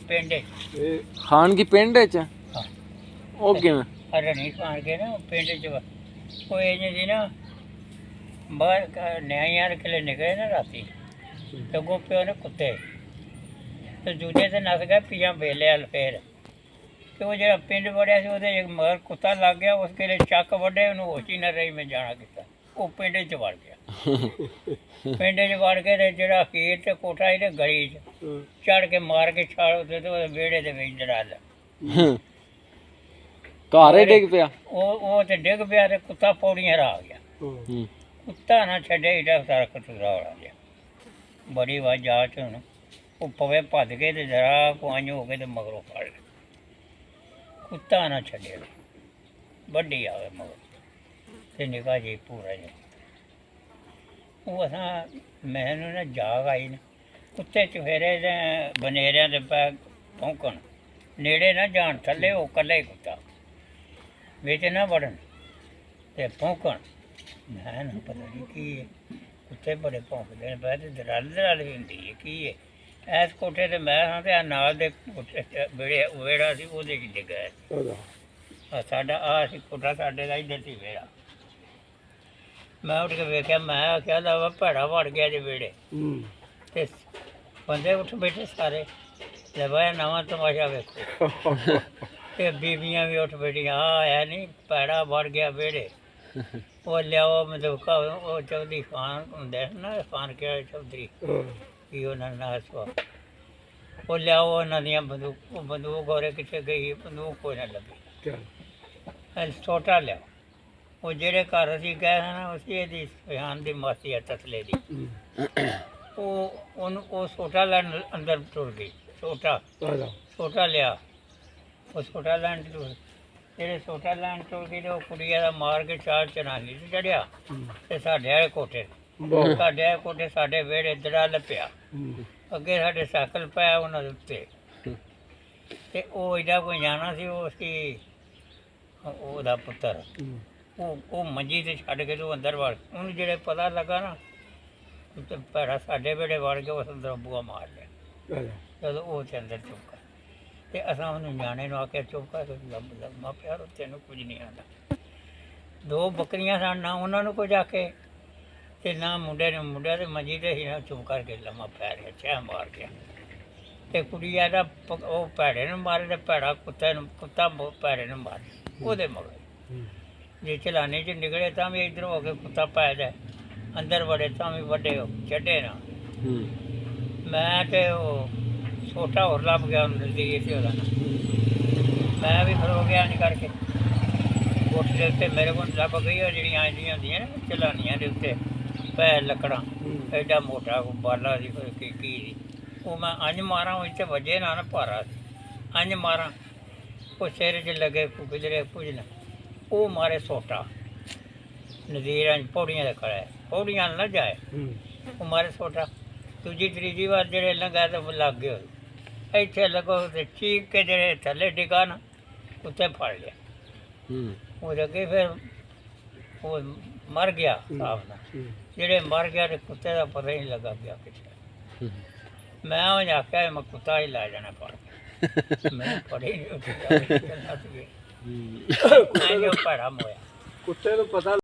पिंड खान की पिंड च हाँ ओ किवें अरे नहीं खान के ना पिंड च कोई इंज सी ना बाहर न्यायार किले निकले ना राती तो गो प्यो ने कुत्ते तो दूजे से नस गया पिया बेले वाल फिर तो वो जो पिंड वड़िया से ਉਹਦੇ मगर कुत्ता लग गया उसके लिए चक वड्डे ਉਹਨੂੰ होश ही न रही मैं जाना किता वो पिंड च वड़ गया पिंड च वड़ के ते ਜਿਹੜਾ ਖੇਤ ਤੇ ਕੋਠਾ ਇਹਦੇ ਗਲੀ ਚ ਚੜ ਕੇ ਮਾਰ ਕੇ ਛਾਲ ਉੱਤੇ ਤੇ ਉਹਦੇ ਵਿਹੜੇ ਦੇ ਵਿੱਚ ਡਰਾਲ ਘਰ ਹੀ ਡਿੱਗ ਪਿਆ ਉਹ ਤੇ ਡਿੱਗ ਪਿਆ ਤੇ ਕੁੱਤਾ ਪੌੜੀਆਂ ਰਾ ਗਿਆ ਕੁੱਤਾ ਨਾ ਛੱਡੇ ਇਹਦਾ ਸਾਰਾ ਕਟੂਰਾ ਹੋ ਗਿਆ ਬੜੀ ਆਵਾਜ਼ ਆ ਚ ਹੁਣ ਉਹ ਪਵੇ ਭੱਜ ਕੇ ਤੇ ਜਰਾ ਕੁਆਂਝ ਹੋ ਕੇ ਤੇ ਮਗਰੋਂ ਫੜ ਲਿਆ ਕੁੱਤਾ ਨਾ ਛੱਡੇ ਵੱਡੀ ਆਵੇ ਮਗਰ ਤੇ ਨਿਗਾਹ ਜੀ ਪੂਰਾ ਜੀ ਉਹ ਅਸਾਂ ਮੈਨੂੰ ਨਾ ਜਾਗ ਆਈ ਨਾ ਕੁੱਤੇ ਚੁਫੇਰੇ ਦੇ ਬਨੇਰਿਆਂ ਦੇ ਪੈ ਭੌਂਕਣ ਨੇੜੇ ਨਾ ਜਾਣ ਥੱਲੇ ਉਹ ਇਕੱਲਾ ਹੀ ਕੁੱਤਾ ਵਿੱਚ ਨਾ ਵੜਨ ਤੇ ਭੌਂਕਣ ਮੈਂ ਨਾ ਪਤਾ ਨਹੀਂ ਕੀ ਹੈ ਕੁੱਤੇ ਬੜੇ ਭੌਂਕਦੇ ਨੇ ਪੈ ਤੇ ਦਰਾਲ ਵੀ ਹੁੰਦੀ ਹੈ ਕੀ ਹੈ ਐਸ ਕੋਠੇ ਤੇ ਮੈਂ ਹਾਂ ਤੇ ਨਾਲ ਦੇ ਵਿਹੜਾ ਸੀ ਉਹਦੇ 'ਚ ਡਿੱਗਾ ਸਾਡਾ ਆਹ ਸੀ ਕੋਠਾ ਸਾਡੇ ਦਾ ਇੱਧਰ ਸੀ ਵਿਹੜਾ ਮੈਂ ਉੱਠ ਕੇ ਵੇਖਿਆ ਮੈਂ ਆਖਿਆ ਵਾ ਭੈੜਾ ਵੜ ਗਿਆ ਜੇ ਵਿਹੜੇ ਤੇ ਬੰਦੇ ਉੱਠ ਬੈਠੇ ਸਾਰੇ ਲੈ ਬਾਇਆ ਨਵਾਂ ਤਮਾਸ਼ਾ ਵੇਖੋ ਤੇ ਬੀਬੀਆਂ ਵੀ ਉੱਠ ਬੈਠੀਆਂ ਆ ਆਇਆ ਨਹੀਂ ਭੈੜਾ ਵੜ ਗਿਆ ਵਿਹੜੇ ਉਹ ਲਿਆਓ ਮਤਲਬ ਉਹ ਚੌਧਰੀ ਖਾਨ ਹੁੰਦੇ ਨਾ ਖਾਨ ਕੇ ਚੌਧਰੀ ਕੀ ਉਹਨਾਂ ਨਾਲ ਸਵਾ ਉਹ ਲਿਆਓ ਉਹਨਾਂ ਦੀਆਂ ਬੰਦੂਕ ਹੋਰੇ ਕਿੱਥੇ ਗਈ ਬੰਦੂਕ ਕੋਈ ਨਾ ਲੱਭੀ ਛੋਟਾ ਲਿਆਓ ਉਹ ਜਿਹੜੇ ਘਰ ਅਸੀਂ ਗਏ ਨਾ ਉਸੇ ਇਹਦੀ ਬਿਆਨ ਦੀ ਮਾਸੀ ਹੈ ਤਸਲੇ ਦੀ ਉਹ ਛੋਟਾ ਲੈਣ ਅੰਦਰ ਟੁਰ ਗਈ ਛੋਟਾ ਲਿਆ ਉਹ ਛੋਟਾ ਲੈਣ ਟੁਰ ਜਿਹੜੇ ਛੋਟਾ ਲੈਣ ਟੁਰ ਗਈ ਤੇ ਉਹ ਕੁੜੀਆਂ ਦਾ ਮਾਰ ਕੇ ਚਾਰ ਚਨਾਲੀ 'ਚ ਚੜਿਆ ਤੇ ਸਾਡੇ ਵਾਲੇ ਕੋਠੇ ਸਾਡੇ ਵਿਹੜੇ ਦੜਲ ਪਿਆ ਅੱਗੇ ਸਾਡੇ ਸਾਈਕਲ ਪਿਆ ਉਹਨਾਂ ਦੇ ਉੱਤੇ ਤੇ ਉਹ ਇਹਦਾ ਕੋਈ ਜਾਣਾ ਸੀ ਉਹ ਸੀ ਉਹਦਾ ਪੁੱਤਰ ਉਹ ਮੰਜੀ ਤੇ ਛੱਡ ਕੇ ਤੂੰ ਅੰਦਰ ਵੜ ਉਹਨੂੰ ਜਿਹੜੇ ਪਤਾ ਲੱਗਾ ਨਾ ਤੇ ਭੈੜਾ ਸਾਡੇ ਵਿਹੜੇ ਵੜ ਕੇ ਉਸ ਅੰਦਰ ਬੂਆ ਮਾਰ ਲਿਆ ਚਲੋ ਉਹ ਤੇ ਅੰਦਰ ਚੁੱਪ ਕਰ ਤੇ ਅਸਾਂ ਉਹਨੂੰ ਨਿਆਣੇ ਨੂੰ ਆ ਕੇ ਚੁੱਪ ਕਰ ਲੰਮਾ ਪਿਆ ਤੈਨੂੰ ਕੁਝ ਨਹੀਂ ਆਉਂਦਾ ਦੋ ਬੱਕਰੀਆਂ ਸਨ ਨਾ ਉਹਨਾਂ ਨੂੰ ਕੁਝ ਆ ਕੇ ਤੇ ਨਾ ਮੁੰਡੇ ਦੇ ਮੰਜੀ ਤੇ ਹੀ ਨਾ ਚੁੱਪ ਕਰਕੇ ਲੰਮਾ ਪੈ ਰਿਹਾ ਚਾਹ ਮਾਰ ਗਿਆ ਤੇ ਕੁੜੀਆਂ ਦਾ ਉਹ ਭੈੜੇ ਨੂੰ ਮਾਰੇ ਤੇ ਭੈੜਾ ਕੁੱਤਾ ਭੈੜੇ ਨੂੰ ਮਾਰੇ ਉਹਦੇ ਮਗਰ ਜੇ ਚਲਾਨੇ 'ਚ ਨਿਕਲੇ ਤਾਂ ਵੀ ਇੱਧਰ ਹੋ ਕੇ ਕੁੱਤਾ ਪੈ ਜਾਏ ਅੰਦਰ ਵੜੇ ਤਾਂ ਵੀ ਵੱਡੇ ਛੱਡੇ ਨਾ ਮੈਂ ਤੇ ਉਹ ਛੋਟਾ ਹੋਰ ਲੱਭ ਗਿਆ ਨਜ਼ਦੀਕ ਸੀ ਉਹਦਾ ਮੈਂ ਵੀ ਫਿਰ ਹੋ ਗਿਆ ਨਹੀਂ ਕਰਕੇ ਕੋਠ ਦੇ ਉੱਤੇ ਮੇਰੇ ਕੋਲ ਲੱਭ ਗਈ ਉਹ ਜਿਹੜੀਆਂ ਆਉਂਦੀਆਂ ਹੁੰਦੀਆਂ ਨੇ ਚਲਾਨੀਆਂ ਦੇ ਉੱਤੇ ਪੈ ਲੱਕੜਾਂ ਐਡਾ ਮੋਟਾ ਬਾਲਾ ਸੀ ਕੀ ਸੀ ਉਹ ਮੈਂ ਅੰਜ ਮਾਰਾਂ ਉਹ ਇੱਥੇ ਵੱਜੇ ਨਾ ਭਾਰਾ ਸੀ ਅੰਜ ਮਾਰਾਂ ਉਹ ਸਿਰ 'ਚ ਲੱਗੇ ਕਿਧਰੇ ਪੁੱਜਣਾ ਉਹ ਮਾਰੇ ਸੋਟਾ ਨਜ਼ੀਰਾਂ ਪੌੜੀਆਂ ਦਾ ਖੜਾ ਹੈ ਪੌੜੀਆਂ ਨਾ ਜਾਏ ਉਹ ਮਾਰੇ ਸੋਟਾ ਦੂਜੀ ਤੀਜੀ ਵਾਰ ਜਿਹੜੇ ਲੰਘਾ ਤਾਂ ਲੱਗ ਗਏ ਇੱਥੇ ਲੱਗੋ ਤੇ ਚੀਕ ਕੇ ਜਿਹੜੇ ਥੱਲੇ ਡਿੱਗਾ ਨਾ ਉੱਤੇ ਫੜ ਲਿਆ ਉਹ ਅੱਗੇ ਫਿਰ ਉਹ ਮਰ ਗਿਆ ਸਾਹਬ ਨਾਲ ਜਿਹੜੇ ਮਰ ਗਿਆ ਤੇ ਕੁੱਤੇ ਦਾ ਪਤਾ ਹੀ ਨਹੀਂ ਲੱਗਾ ਗਿਆ ਕਿੱਥੇ ਮੈਂ ਉਹ ਆਖਿਆ ਮੈਂ ਕੁੱਤਾ ਹੀ ਲੈ ਜਾਣਾ ਫੜ ਕੇ ਮੈਂ ਫੜੇ ਨਹੀਂ ਉੱਥੇ ਭੈੜਾ ਮੋਇਆ ਕੁੱਤੇ ਨੂੰ ਪਤਾ